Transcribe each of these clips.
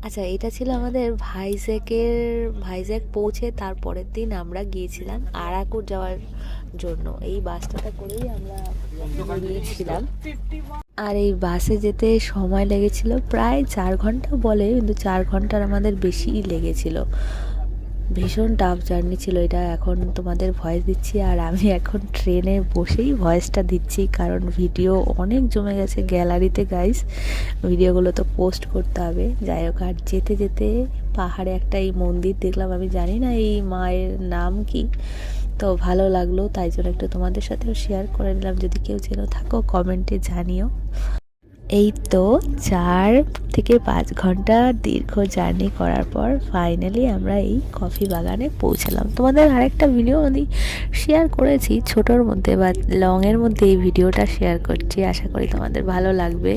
আচ্ছা, এটা ছিল আমাদের ভাইজ্যাক পৌঁছে তারপরের দিন আমরা গিয়েছিলাম আরাকুট যাওয়ার জন্য। এই বাসটাতে করেই আমরা বেরিয়েছিলাম। আর এই বাসে যেতে সময় লেগেছিল প্রায় 4 ঘন্টা বলে, কিন্তু 4 ঘন্টার আমাদের বেশিই লেগেছিল। ভীষণ টাফ জার্নি ছিল এটা। এখন তোমাদের ভয়েস দিচ্ছি আর আমি এখন ট্রেনে বসেই ভয়েসটা দিচ্ছি, কারণ ভিডিও অনেক জমে গেছে গ্যালারিতে গাইস। ভিডিওগুলো তো পোস্ট করতে হবে। যাই হোক, আর যেতে যেতে পাহাড়ে একটা এই মন্দির দেখলাম, আমি জানি না এই মায়ের নাম কি, তো ভালো লাগলো, তাই জন্য একটু তোমাদের সাথেও শেয়ার করে নিলাম। যদি কেউ জেনে থাকো কমেন্টে জানিও। এই তো 4 থেকে 5 ঘন্টা দীর্ঘ জার্নি করার পর ফাইনালি আমরা এই কফি বাগানে পৌঁছালাম। তোমাদের আরেকটা ভিডিও আমি শেয়ার করেছি ছোটোর মধ্যে বা লংয়ের মধ্যে, এই ভিডিওটা শেয়ার করছি, আশা করি তোমাদের ভালো লাগবে।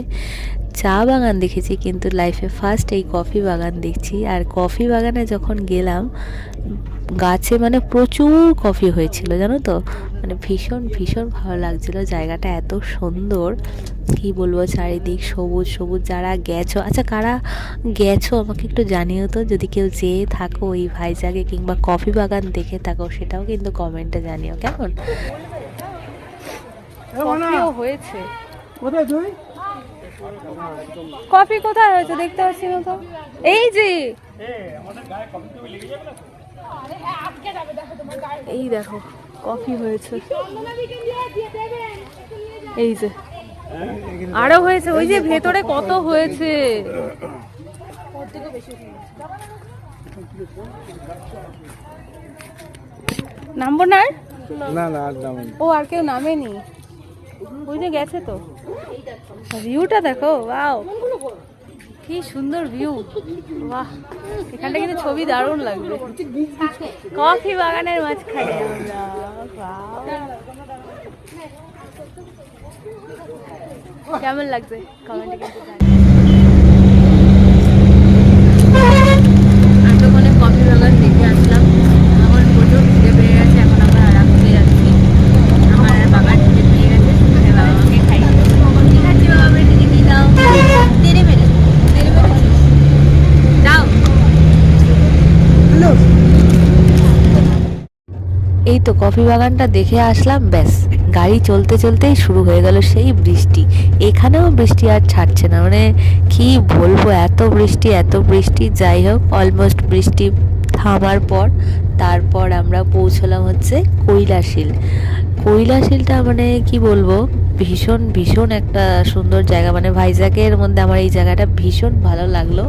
চা বাগান দেখেছি, কিন্তু লাইফে ফার্স্ট এই কফি বাগান দেখছি। আর কফি বাগানে যখন গেলাম, গাছে মানে প্রচুর কফি হয়েছিল জানো তো, মানে ভীষণ ভীষণ ভালো লাগছিল। জায়গাটা এত সুন্দর, কি বলবো, চারিদিক সবুজ সবুজ। যারা গেছো, আচ্ছা কারা গেছো আমাকে একটু জানিও তো, যদি কেউ যেয়ে থাকো এই ভাইজ্যাগে কিংবা কফি বাগান দেখে থাকো, সেটাও কিন্তু কমেন্টে জানিও। কেমন কফিও হয়েছে? কোথায় তুই? কফি কোথায় হয়েছে দেখতে পাচ্ছি না তো। এই যে এই দেখো কফি হয়েছে, এই যে আরো হয়েছে, ওই যে ভেতরে কত হয়েছে। নামবো না আর? না না আর নাম ও আর কেউ নামেনি, ওই যে গেছে তো। ভিউটা দেখো, ওয়াও কি সুন্দর ভিউ, বাহ। এখানটা কিন্তু ছবি দারুণ লাগবে, কফি বাগানের মাঝখানে আমরা। কেমন লাগছে কমেন্টে কিন্তু জানিও। এতক্ষণে কফি বাগান দেখে আসলাম, এখন প্রচুর খিদে পেয়ে গেছে। এখন আমরা আরাম করে যাচ্ছি, আমার বাবার খিদে পেয়ে গেছে, বাবাকে খাই ঠিক আছে। বাবা বেটে দিবি, দাও তেরে মেরে দাও। এই তো কফি বাগানটা দেখে আসলাম, ব্যাস গাড়ি চলতে চলতেই শুরু হয়ে গেল সেই বৃষ্টি। এখানেও বৃষ্টি আর ছাড়ছে না, মানে কি বলবো, এত বৃষ্টি এত বৃষ্টি। যাই হোক, অলমোস্ট বৃষ্টি থামার পর তারপর আমরা পৌঁছলাম হচ্ছে কৈলাসিল। কৈলাসিলটা মানে কি বলবো, ভীষণ ভীষণ একটা সুন্দর জায়গা। মানে ভাইজ্যাগের মধ্যে আমার এই জায়গাটা ভীষণ ভালো লাগলো।